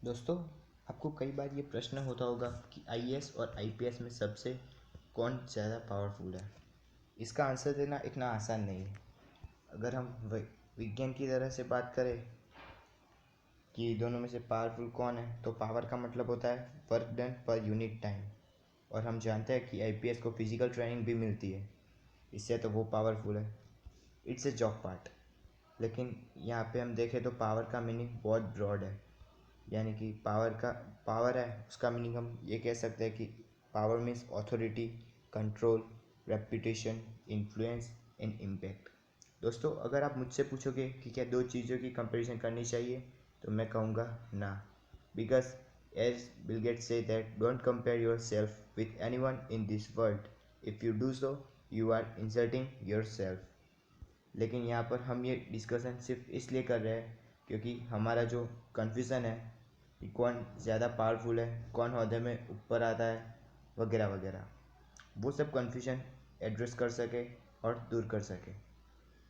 दोस्तों, आपको कई बार ये प्रश्न होता होगा कि आईएएस और आईपीएस में सबसे कौन ज़्यादा पावरफुल है। इसका आंसर देना इतना आसान नहीं है। अगर हम विज्ञान की तरह से बात करें कि दोनों में से पावरफुल कौन है, तो पावर का मतलब होता है work done per unit time. और हम जानते हैं कि आईपीएस को फिजिकल ट्रेनिंग भी मिलती है, इससे तो वो पावरफुल है। It's a job part. लेकिन यहाँ पे हम देखें तो पावर का मीनिंग बहुत ब्रॉड है। यानी कि पावर है, उसका मीनिंग हम ये कह सकते हैं कि power means authority, control, reputation, influence and impact. दोस्तों, अगर आप मुझसे पूछोगे कि क्या दो चीज़ों की कंपैरिजन करनी चाहिए, तो मैं कहूँगा ना। Because as Bill Gates say that don't compare yourself with anyone in this world. If you do so, you are insulting yourself. लेकिन यहाँ पर हम ये डिस्कशन सिर्फ इसलिए कर रहे हैं क्योंकि हमारा जो कन्फ्यूज़न है कि कौन ज़्यादा पावरफुल है, कौन ओहदे में ऊपर आता है, वगैरह वगैरह, वो सब कन्फ्यूजन एड्रेस कर सके और दूर कर सके।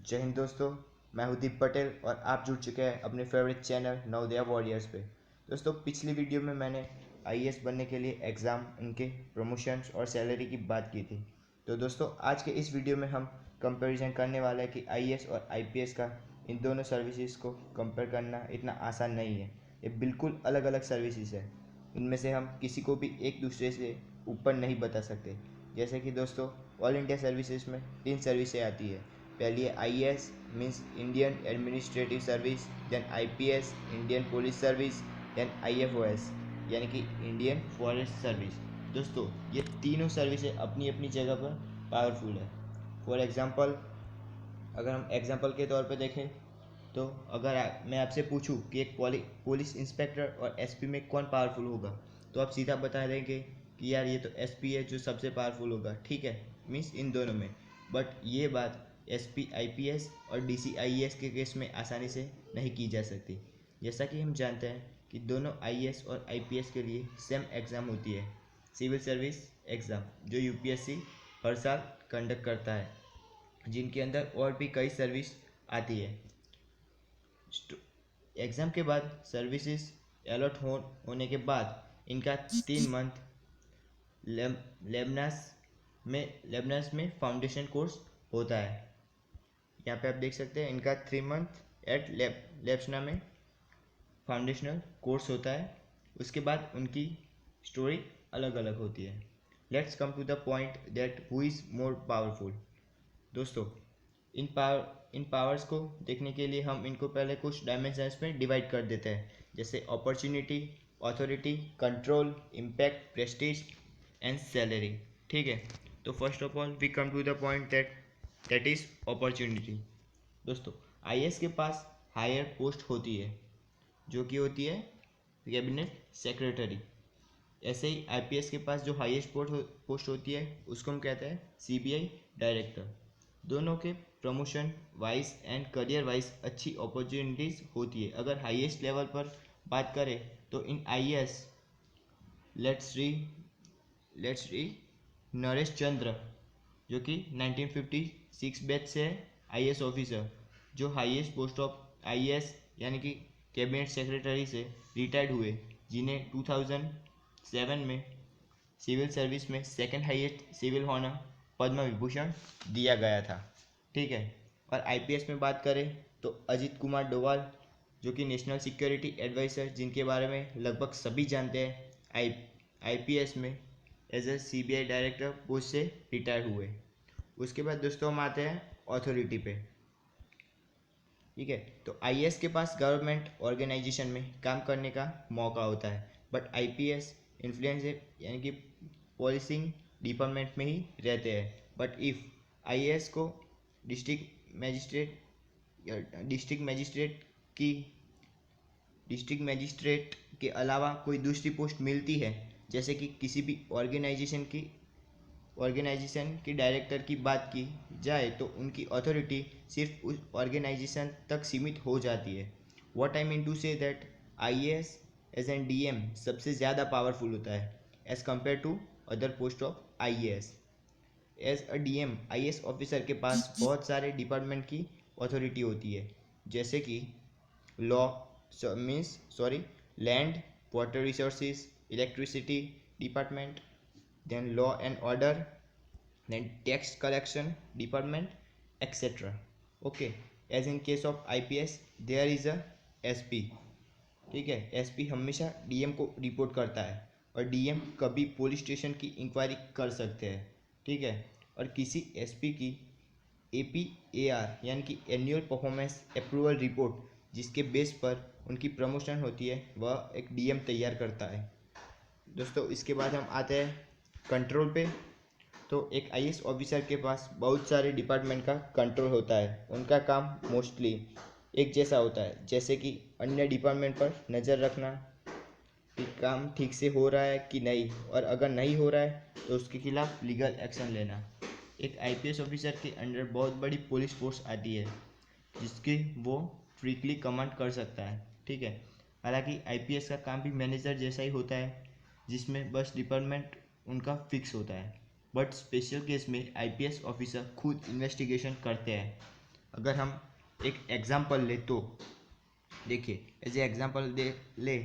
जय हिंद दोस्तों, मैं हूँ दीप पटेल और आप जुड़ चुके हैं अपने फेवरेट चैनल नवोदया वॉरियर्स पे। दोस्तों, पिछली वीडियो में मैंने आईएएस बनने के लिए एग्ज़ाम, उनके प्रमोशंस और सैलरी की बात की थी। तो दोस्तों, आज के इस वीडियो में हम कंपैरिजन करने वाले हैं कि आईएएस और आईपीएस का, इन दोनों सर्विसेज को कंपेयर करना इतना आसान नहीं है। ये बिल्कुल अलग अलग सर्विसेज है। इनमें से हम किसी को भी एक दूसरे से ऊपर नहीं बता सकते। जैसे कि दोस्तों, ऑल इंडिया सर्विसेज में 3 सर्विसें आती है। पहली है IAS, means Indian administrative service, then IPS, Indian police service, then IFOS यानी कि इंडियन फॉरेस्ट सर्विस। दोस्तों, ये तीनों सर्विसें अपनी अपनी जगह पर पावरफुल है। फॉर एग्जांपल, अगर हम एग्जांपल के तौर पे देखें तो अगर मैं आपसे पूछूं कि एक पुलिस इंस्पेक्टर और एसपी में कौन पावरफुल होगा, तो आप सीधा बता देंगे कि यार ये तो एसपी है जो सबसे पावरफुल होगा। ठीक है, मीन्स इन दोनों में। बट ये बात एसपी आईपीएस और डीसी आईएएस के केस में आसानी से नहीं की जा सकती। जैसा कि हम जानते हैं कि दोनों आईएएस और आईपीएस के लिए सेम एग्ज़ाम होती है, सिविल सर्विस एग्ज़ाम, जो यूपीएससी हर साल कंडक्ट करता है, जिनके अंदर और भी कई सर्विस आती है। एग्ज़ाम के बाद सर्विसेज अलॉट होने के बाद इनका 3 मंथ लेबनास में फाउंडेशन कोर्स होता है। यहाँ पे आप देख सकते हैं इनका 3 मंथ एट लेब्सना में फाउंडेशनल कोर्स होता है। उसके बाद उनकी स्टोरी अलग अलग होती है। Let's come to the point that who is more powerful. दोस्तों, इन पावर्स को देखने के लिए हम इनको पहले कुछ डायमेंशंस में डिवाइड कर देते हैं, जैसे opportunity, authority, control, impact, prestige and salary. ठीक है, तो first of all we come to the point that is opportunity. दोस्तों, आईएएस के पास हायर पोस्ट होती है, जो कि होती है कैबिनेट सेक्रेटरी। ऐसे ही आईपीएस के पास जो हाईएस्ट पोस्ट होती है उसको हम कहते हैं सीबीआई डायरेक्टर। दोनों के promotion wise and career wise अच्छी अपॉर्चुनिटीज़ होती है। अगर हाईएस्ट लेवल पर बात करें तो इन आईएएस लेट्स री नरेश चंद्र, जो कि 1956 बैच से है आईएएस ऑफिसर, जो हाईएस्ट पोस्ट ऑफ आईएएस यानी कि कैबिनेट सेक्रेटरी से रिटायर्ड हुए, जिन्हें 2007 में सिविल सर्विस में second highest civil Honor Padma Vibhushan दिया गया था। ठीक है, और आईपीएस में बात करें तो अजीत कुमार डोवाल, जो कि नेशनल सिक्योरिटी एडवाइज़र, जिनके बारे में लगभग सभी जानते हैं, आईपीएस में as a CBI director post से रिटायर हुए। उसके बाद दोस्तों हम आते हैं अथॉरिटी पे। ठीक है, तो आईएएस के पास गवर्नमेंट ऑर्गेनाइजेशन में काम करने का मौका होता है, बट आईपीएस इन्फ्लुएंस यानी कि पॉलिसिंग डिपार्टमेंट में ही रहते हैं। बट इफ़ आईएएस को डिस्ट्रिक्ट मैजिस्ट्रेट डिस्ट्रिक्ट मैजिस्ट्रेट की डिस्ट्रिक्ट मैजिस्ट्रेट के अलावा कोई दूसरी पोस्ट मिलती है, जैसे कि किसी भी ऑर्गेनाइजेशन की डायरेक्टर की बात की जाए, तो उनकी अथॉरिटी सिर्फ उस ऑर्गेनाइजेशन तक सीमित हो जाती है। What I mean to say that IAS as an DM सबसे ज़्यादा पावरफुल होता है as compare to other post of IAS. As a DM IAS officer के पास बहुत सारे डिपार्टमेंट की अथॉरिटी होती है, जैसे कि law means land, water resources, electricity department, then law and order, then tax collection department, etc. Okay, as in case of IPS there is a SP. ठीक है, एसपी हमेशा डीएम को रिपोर्ट करता है और डीएम कभी पुलिस स्टेशन की inquiry कर सकते हैं। ठीक है, और किसी एसपी की APAR यानी कि एनुअल परफॉर्मेंस अप्रूवल रिपोर्ट जिसके बेस पर उनकी प्रमोशन होती है वह एक डीएम तैयार करता है। दोस्तों इसके बाद हम आते हैं कंट्रोल पे। तो एक आईएएस ऑफिसर के पास बहुत सारे डिपार्टमेंट का कंट्रोल होता है। उनका काम मोस्टली एक जैसा होता है, जैसे कि अन्य डिपार्टमेंट पर नज़र रखना कि काम ठीक से हो रहा है कि नहीं, और अगर नहीं हो रहा है तो उसके खिलाफ लीगल एक्शन लेना। एक आईपीएस ऑफिसर के अंडर बहुत बड़ी पुलिस फोर्स आती है जिसकी वो फ्रीकली कमांड कर सकता है। ठीक है, हालांकि आईपीएस का काम भी मैनेजर जैसा ही होता है जिसमें बस डिपार्टमेंट उनका फिक्स होता है, बट स्पेशल केस में आईपीएस ऑफिसर खुद इन्वेस्टिगेशन करते हैं। अगर हम एक एग्जांपल ले तो देखिए, एज ए एग्जांपल ले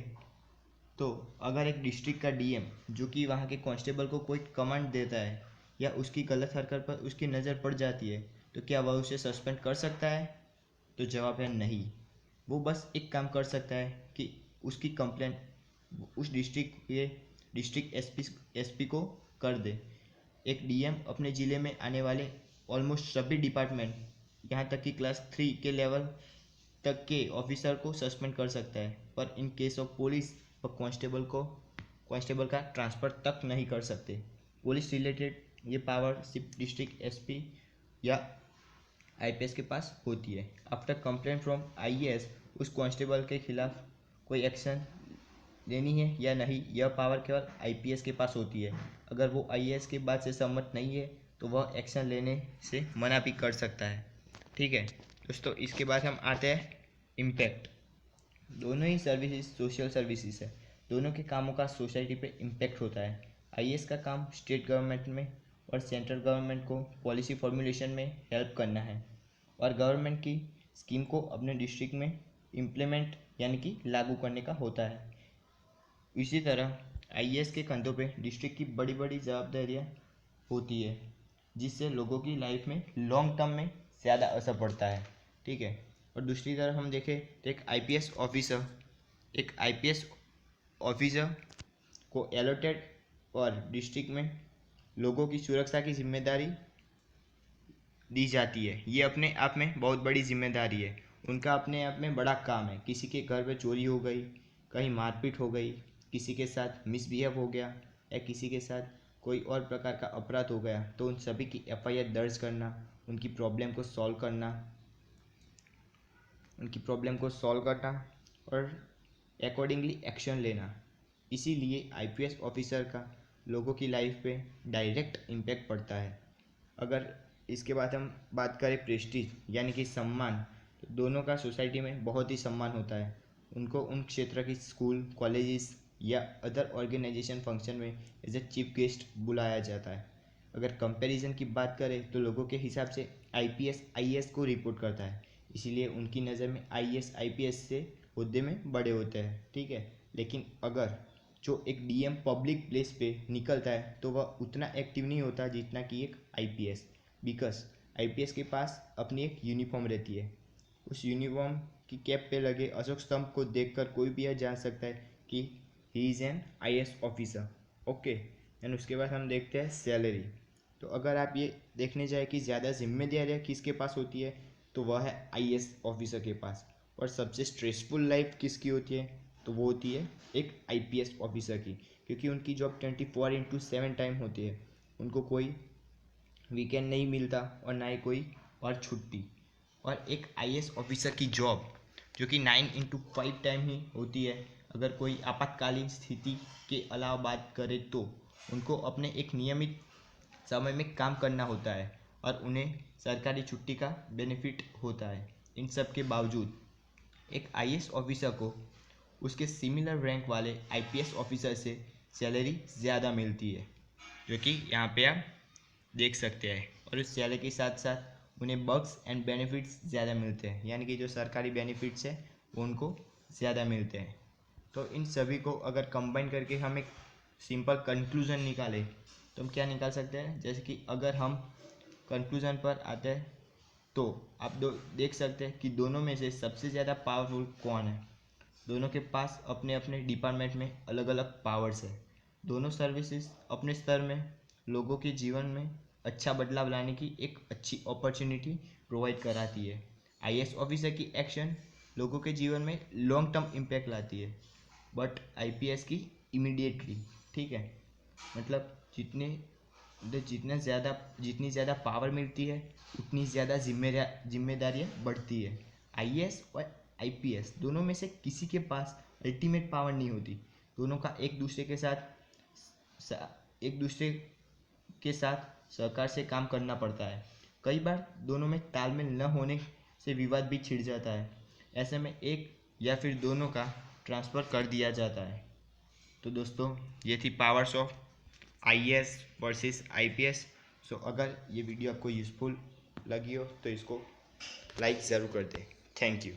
तो अगर एक डिस्ट्रिक्ट का डीएम जो कि वहाँ के कांस्टेबल को कोई कमांड देता है या उसकी गलत हरकत पर उसकी नज़र पड़ जाती है तो क्या वह उसे सस्पेंड कर सकता है? तो जवाब है नहीं। वो बस एक काम कर सकता है कि उसकी कंप्लेंट उस डिस्ट्रिक्ट एसपी को कर दे। एक डीएम अपने ज़िले में आने वाले ऑलमोस्ट सभी डिपार्टमेंट, यहाँ तक कि क्लास 3 के लेवल तक के ऑफिसर को सस्पेंड कर सकता है, पर इन केस ऑफ पुलिस और कांस्टेबल का ट्रांसफ़र तक नहीं कर सकते। पुलिस रिलेटेड ये पावर सिर्फ डिस्ट्रिक्ट एसपी या आईपीएस के पास होती है। आफ्टर कंप्लेंट फ्रॉम आईएएस उस कांस्टेबल के खिलाफ कोई एक्शन लेनी है या नहीं, यह पावर केवल आईपीएस के पास होती है। अगर वो आईएएस के बात से सहमत नहीं है तो वह एक्शन लेने से मना भी कर सकता है। ठीक है दोस्तों, इसके बाद हम आते हैं इम्पैक्ट। दोनों ही सर्विसेज सोशल सर्विसेज है, दोनों के कामों का सोसाइटी पे इम्पैक्ट होता है। आईएएस का काम स्टेट गवर्नमेंट में और सेंट्रल गवर्नमेंट को पॉलिसी फॉर्मुलेशन में हेल्प करना है और गवर्नमेंट की स्कीम को अपने डिस्ट्रिक्ट में इम्प्लीमेंट यानी कि लागू करने का होता है। इसी तरह आईएएस के कंधों पे डिस्ट्रिक्ट की बड़ी बड़ी जवाबदारियाँ होती है जिससे लोगों की लाइफ में लॉन्ग टर्म में ज़्यादा असर पड़ता है। ठीक है, और दूसरी तरफ हम देखें तो एक आईपीएस ऑफिसर को एलोटेड और डिस्ट्रिक्ट में लोगों की सुरक्षा की जिम्मेदारी दी जाती है। ये अपने आप में बहुत बड़ी जिम्मेदारी है, उनका अपने आप में बड़ा काम है। किसी के घर पे चोरी हो गई, कहीं मारपीट हो गई, किसी के साथ मिसबिहेव हो गया या किसी के साथ कोई और प्रकार का अपराध हो गया तो उन सभी की एफआईआर दर्ज करना, उनकी प्रॉब्लम को सॉल्व करना और अकॉर्डिंगली एक्शन लेना। इसीलिए आईपीएस ऑफिसर का लोगों की लाइफ पे डायरेक्ट इम्पैक्ट पड़ता है। अगर इसके बाद हम बात करें प्रेस्टीज यानी कि सम्मान, तो दोनों का सोसाइटी में बहुत ही सम्मान होता है। उनको उन क्षेत्र की स्कूल, कॉलेजेस या अदर ऑर्गेनाइजेशन फंक्शन में एज ए चीफ गेस्ट बुलाया जाता है। अगर कंपैरिजन की बात करें तो लोगों के हिसाब से आईपीएस आईएएस को रिपोर्ट करता है, इसीलिए उनकी नज़र में आईएएस आईपीएस से हुद्दे में बड़े होते हैं। ठीक है, लेकिन अगर जो एक डीएम पब्लिक प्लेस पे निकलता है तो वह उतना एक्टिव नहीं होता जितना कि एक आईपीएस, बिकॉज आईपीएस के पास अपनी एक यूनिफॉर्म रहती है। उस यूनिफॉर्म की कैप पे लगे अशोक स्तंभ को देखकर कोई भी यह जान सकता है कि he is an IAS officer. Okay, and उसके बाद हम देखते हैं सैलरी। तो अगर आप ये देखने जाए कि ज़्यादा जिम्मेदारियाँ किसके पास होती है तो वह है आईएएस ऑफिसर के पास, और सबसे स्ट्रेसफुल लाइफ किसकी होती है तो वो होती है एक आईपीएस ऑफिसर की, क्योंकि उनकी जॉब 24/7 टाइम होती है। उनको कोई वीकेंड नहीं मिलता और ना ही कोई और छुट्टी। और एक आईएएस ऑफिसर की जॉब जो कि 9/5 टाइम ही होती है। अगर कोई आपातकालीन स्थिति के अलावा बात करें तो उनको अपने एक नियमित समय में काम करना होता है और उन्हें सरकारी छुट्टी का बेनिफिट होता है। इन सब के बावजूद एक आईएएस ऑफिसर को उसके सिमिलर रैंक वाले आईपीएस ऑफिसर से सैलरी ज़्यादा मिलती है, जो कि यहाँ पे आप देख सकते हैं। और उस सैलरी के साथ साथ उन्हें बग्स एंड बेनिफिट्स ज़्यादा मिलते हैं, यानी कि जो सरकारी बेनिफिट्स है वो उनको ज़्यादा मिलते हैं। तो इन सभी को अगर कंबाइन करके हम एक सिंपल कंक्लूजन निकालें तो हम क्या निकाल सकते हैं, जैसे कि अगर हम कंक्लूजन पर आते हैं तो आप देख सकते हैं कि दोनों में से सबसे ज़्यादा पावरफुल कौन है। दोनों के पास अपने अपने डिपार्टमेंट में अलग अलग पावर्स है। दोनों सर्विसेज अपने स्तर में लोगों के जीवन में अच्छा बदलाव लाने की एक अच्छी अपॉर्चुनिटी प्रोवाइड कराती है। आईएएस ऑफिसर की एक्शन लोगों के जीवन में लॉन्ग टर्म इम्पैक्ट लाती है, बट आईपीएस की इमीडिएटली। ठीक है, मतलब जितनी ज़्यादा पावर मिलती है उतनी ज़्यादा जिम्मेदारियाँ बढ़ती है। आईएएस और आईपीएस दोनों में से किसी के पास अल्टीमेट पावर नहीं होती। दोनों का एक दूसरे के साथ सहकार से काम करना पड़ता है। कई बार दोनों में तालमेल न होने से विवाद भी छिड़ जाता है। ऐसे में एक या फिर दोनों का ट्रांसफ़र कर दिया जाता है। तो दोस्तों, ये थी powers of IAS versus IPS. So अगर ये वीडियो आपको यूज़फुल लगी हो तो इसको लाइक ज़रूर कर दें। Thank you.